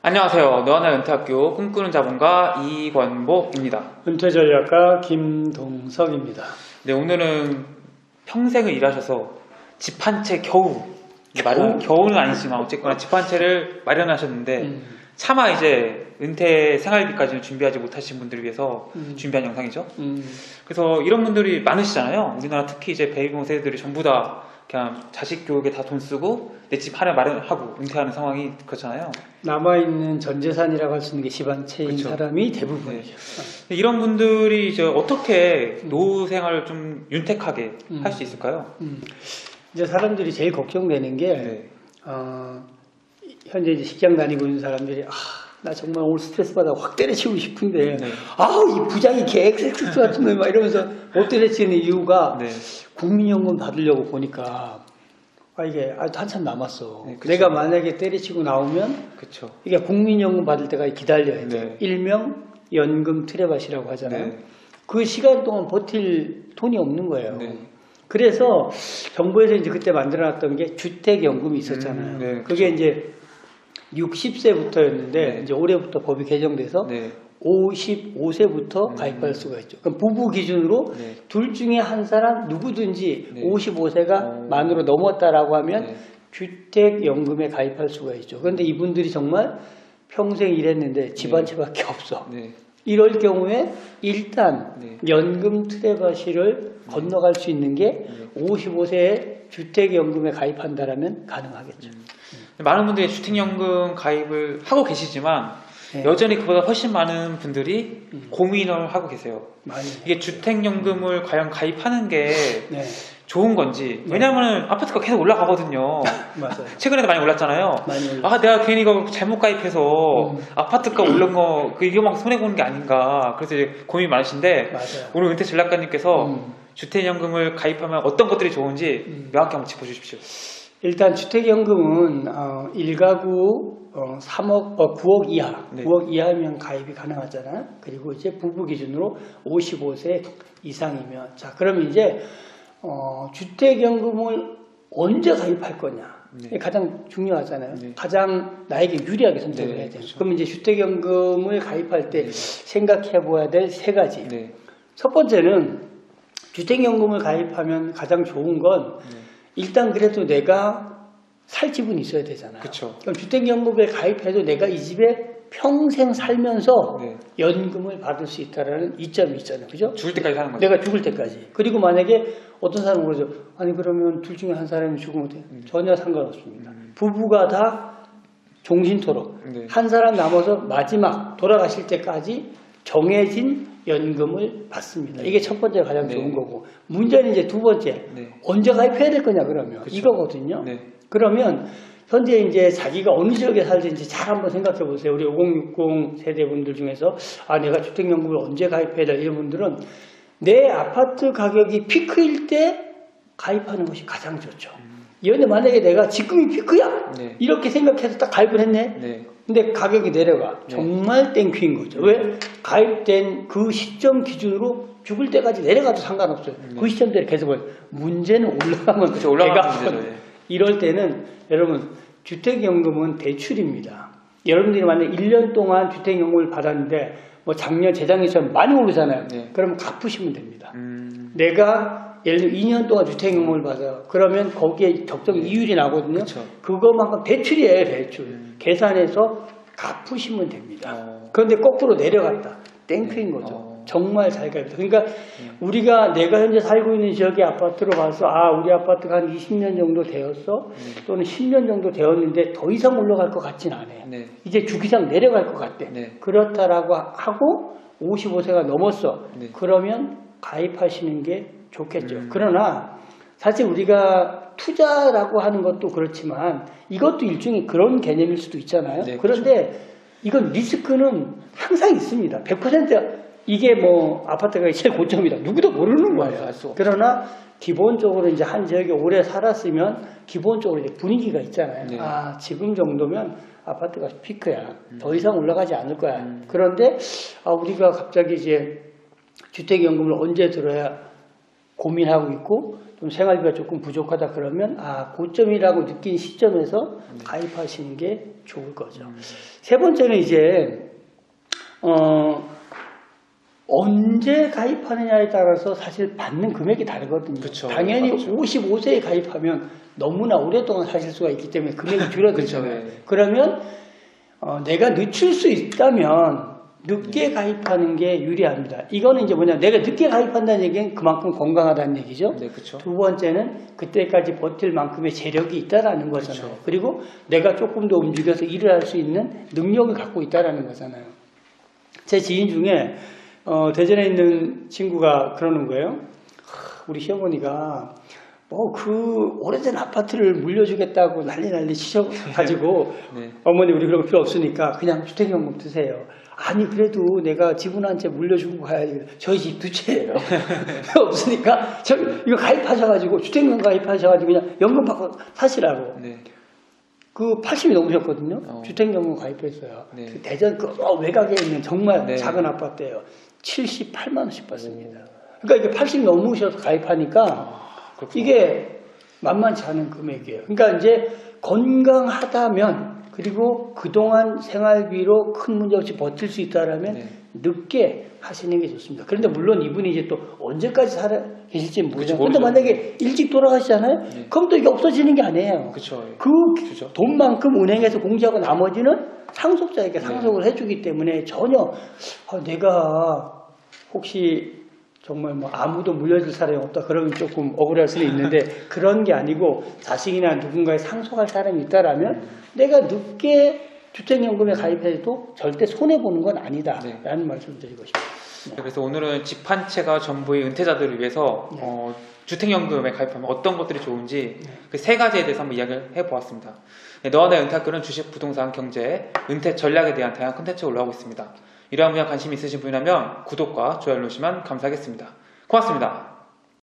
안녕하세요. 너하나 은퇴학교 꿈꾸는 자본가 이권복입니다. 은퇴전략가 김동석입니다. 네, 오늘은 평생을 일하셔서 집 한 채 겨우는 아니지만 어쨌거나 집 한 채를 마련하셨는데 차마 이제 은퇴 생활비까지는 준비하지 못하신 분들을 위해서 준비한 영상이죠. 그래서 이런 분들이 많으시잖아요. 우리나라 특히 이제 베이비붐 세대들이 전부 다 그냥 자식 교육에 다 돈 쓰고 내 집 하나 마련하고 은퇴하는 상황이 그렇잖아요. 남아있는 전 재산이라고 할 수 있는 게 집 한 채인 그렇죠. 사람이 대부분이죠. 네. 이런 분들이 이제 어떻게 노후 생활을 좀 윤택하게 할 수 있을까요? 이제 사람들이 제일 걱정되는 게 네. 현재 이제 직장 다니고 있는 사람들이 나 정말 오늘 스트레스 받아 확 때려치우고 싶은데 네. 이 부장이 엑스엑스 같은 놈 막 이러면서 못 때려치는 이유가 네. 국민연금 받으려고 보니까 이게 아직도 한참 남았어. 네, 그쵸. 내가 만약에 때려치고 나오면 그렇죠. 이게 국민연금 받을 때까지 기다려야 돼. 네. 일명 연금 트레밭이라고 하잖아요. 네. 그 시간 동안 버틸 돈이 없는 거예요. 네. 그래서 정부에서 이제 그때 만들어놨던 게 주택연금이 있었잖아요. 네, 그게 이제 60세부터였는데 네. 이제 올해부터 법이 개정돼서 네. 55세부터 가입할 수가 있죠. 그럼 부부 기준으로 네. 둘 중에 한 사람 누구든지 네. 55세가 만으로 넘었다라고 하면 네. 주택연금에 가입할 수가 있죠. 그런데 이분들이 정말 평생 일했는데 집 한 채밖에 없어. 네. 이럴 경우에 일단 네. 연금 트레바시를 건너갈 수 있는 게 55세에 주택연금에 가입한다라면 가능하겠죠. 많은 분들이 주택연금 가입을 하고 계시지만 네. 여전히 그보다 훨씬 많은 분들이 고민을 하고 계세요. 많이. 이게 주택연금을 과연 가입하는 게 네, 좋은 건지. 왜냐하면 아파트가 계속 올라가거든요. 맞아요. 최근에도 많이 올랐잖아요. 많이 올랐어요. 내가 괜히 이거 잘못 가입해서 아파트가 오른 거 이거만 손해보는 게 아닌가. 그래서 이제 고민이 많으신데 맞아요. 오늘 은퇴 전략가님께서 주택연금을 가입하면 어떤 것들이 좋은지 명확히 한번 짚어주십시오. 일단 주택연금은 1가구 9억 이하, 네. 9억 이하면 가입이 가능하잖아요. 그리고 이제 부부 기준으로 55세 이상이면 그러면 이제 주택연금을 언제 가입할 거냐. 네. 이게 가장 중요하잖아요. 네. 가장 나에게 유리하게 선택을 네, 해야 돼요. 그렇죠. 그럼 이제 주택연금을 가입할 때 생각해 보아야 될 세 가지. 네. 첫 번째는 주택연금을 가입하면 가장 좋은 건 일단 그래도 내가 살 집은 있어야 되잖아요. 그쵸. 그럼 주택연금에 가입해도 내가 이 집에 평생 살면서 네. 연금을 받을 수 있다라는 이점이 있잖아요. 그죠? 죽을 때까지 사는 거죠. 내가 죽을 때까지. 그리고 만약에 어떤 사람은 그러죠. 그러면 둘 중에 한 사람이 죽으면 어때요? 전혀 상관없습니다. 부부가 다 종신토록 네. 한 사람 남아서 마지막 돌아가실 때까지 정해진 연금을 받습니다. 이게 첫 번째 가장 네. 좋은 거고. 문제는 이제 두 번째. 네. 언제 가입해야 될 거냐 그러면. 그쵸. 이거거든요. 네. 그러면 현재 이제 자기가 어느 지역에 살든지 잘 한번 생각해 보세요. 우리 5060 세대분들 중에서 내가 주택연금을 언제 가입해야 돼? 이런 분들은 내 아파트 가격이 피크일 때 가입하는 것이 가장 좋죠. 이런데 만약에 내가 지금이 피크야 네. 이렇게 생각해서 딱 가입을 했네. 네. 근데 가격이 내려가. 네. 정말 땡큐인 거죠. 왜? 가입된 그 시점 기준으로 죽을 때까지 내려가도 상관없어요. 그 시점대로 계속 문제는 올라가면 그쵸, 올라가면 배가 문제죠. 예. 이럴 때는 여러분 주택연금은 대출입니다. 여러분들이 만약 1년 동안 주택연금을 받았는데 작년 재작년처럼 많이 오르잖아요. 네. 그러면 갚으시면 됩니다. 내가 예를 들어 2년 동안 주택연금을 받아요. 그러면 거기에 적정 이율이 나거든요. 그쵸. 그것만큼 대출이에요. 대출. 계산해서 갚으시면 됩니다. 그런데 거꾸로 내려갔다. 땡큐인 거죠. 정말 잘 가입니다. 그러니까 우리가 내가 현재 살고 있는 지역의 아파트로 봐서 우리 아파트가 한 20년 정도 되었어 또는 10년 정도 되었는데 더 이상 올라갈 것 같진 않아요. 네. 이제 주기장 내려갈 것 같대. 네. 그렇다라고 하고 55세가 넘었어. 네. 그러면 가입하시는 게 좋겠죠. 그러나 사실 우리가 투자라고 하는 것도 그렇지만 이것도 일종의 그런 개념일 수도 있잖아요. 네, 그런데 이건 리스크는 항상 있습니다. 100% 이게 아파트가 제일 고점이다. 누구도 모르는 거예요. 알수 없죠. 그러나 기본적으로 이제 한 지역에 오래 살았으면 기본적으로 이제 분위기가 있잖아요. 네. 지금 정도면 아파트가 피크야. 더 이상 올라가지 않을 거야. 그런데 우리가 갑자기 이제 주택연금을 언제 들어야 고민하고 있고 좀 생활비가 조금 부족하다 그러면 고점이라고 느낀 시점에서 가입하시는 게 좋을 거죠. 세 번째는 이제 언제 가입하느냐에 따라서 사실 받는 금액이 다르거든요. 그쵸, 당연히 맞죠. 55세에 가입하면 너무나 오랫동안 사실 수가 있기 때문에 금액이 줄어들죠. 네. 그러면 내가 늦출 수 있다면 늦게 가입하는 게 유리합니다. 이거는 이제 뭐냐, 내가 늦게 가입한다는 얘기는 그만큼 건강하다는 얘기죠. 네, 그렇죠. 두 번째는 그때까지 버틸 만큼의 재력이 있다라는 거잖아요. 그쵸. 그리고 내가 조금 더 움직여서 일을 할 수 있는 능력을 갖고 있다라는 거잖아요. 제 지인 중에 대전에 있는 친구가 그러는 거예요. 우리 시어머니가 그 오래된 아파트를 물려주겠다고 난리 치셔가지고 네. 어머니 우리 그런 거 필요 없으니까 그냥 주택연금 드세요. 아니 그래도 내가 지분 한 채 물려주고 가야지. 저희 집 두 채예요. 필요 없으니까 이거 가입하셔가지고 주택연금 가입하셔가지고 그냥 연금 받고 사시라고. 네. 그 80이 넘으셨거든요. 어. 주택연금 가입했어요. 네. 그 대전 그 외곽에 있는 정말 네. 작은 아파트예요. 78만 원씩 받습니다. 그러니까 이게 80 넘으셔서 가입하니까 그렇구나. 이게 만만치 않은 금액이에요. 그러니까 이제 건강하다면 그리고 그동안 생활비로 큰 문제 없이 버틸 수 있다라면 네. 늦게 하시는 게 좋습니다. 그런데 물론 이분이 이제 또 언제까지 살아 계실지 모르죠. 그쵸, 근데 모르죠. 만약에 일찍 돌아가시잖아요. 네. 그럼 또 이게 없어지는 게 아니에요. 그쵸. 그 주죠. 돈만큼 은행에서 공제하고 나머지는 상속자에게 네. 상속을 해주기 때문에 전혀 내가 혹시 정말 뭐 아무도 물려줄 사람이 없다 그러면 조금 억울할 수는 있는데 그런 게 아니고 자식이나 누군가에 상속할 사람이 있다라면 내가 늦게 주택연금에 가입해도 절대 손해보는 건 아니다라는 말씀을 드리고 싶습니다. 네, 그래서 오늘은 집 한 채가 전부의 은퇴자들을 위해서 네. 주택연금에 가입하면 어떤 것들이 좋은지 그 세 가지에 대해서 한번 이야기를 해보았습니다. 네, 너와 나의 은퇴학교는 주식, 부동산, 경제, 은퇴 전략에 대한 다양한 콘텐츠가 올라오고 있습니다. 이러한 분야 관심 있으신 분이라면 구독과 좋아요 누르시면 감사하겠습니다. 고맙습니다.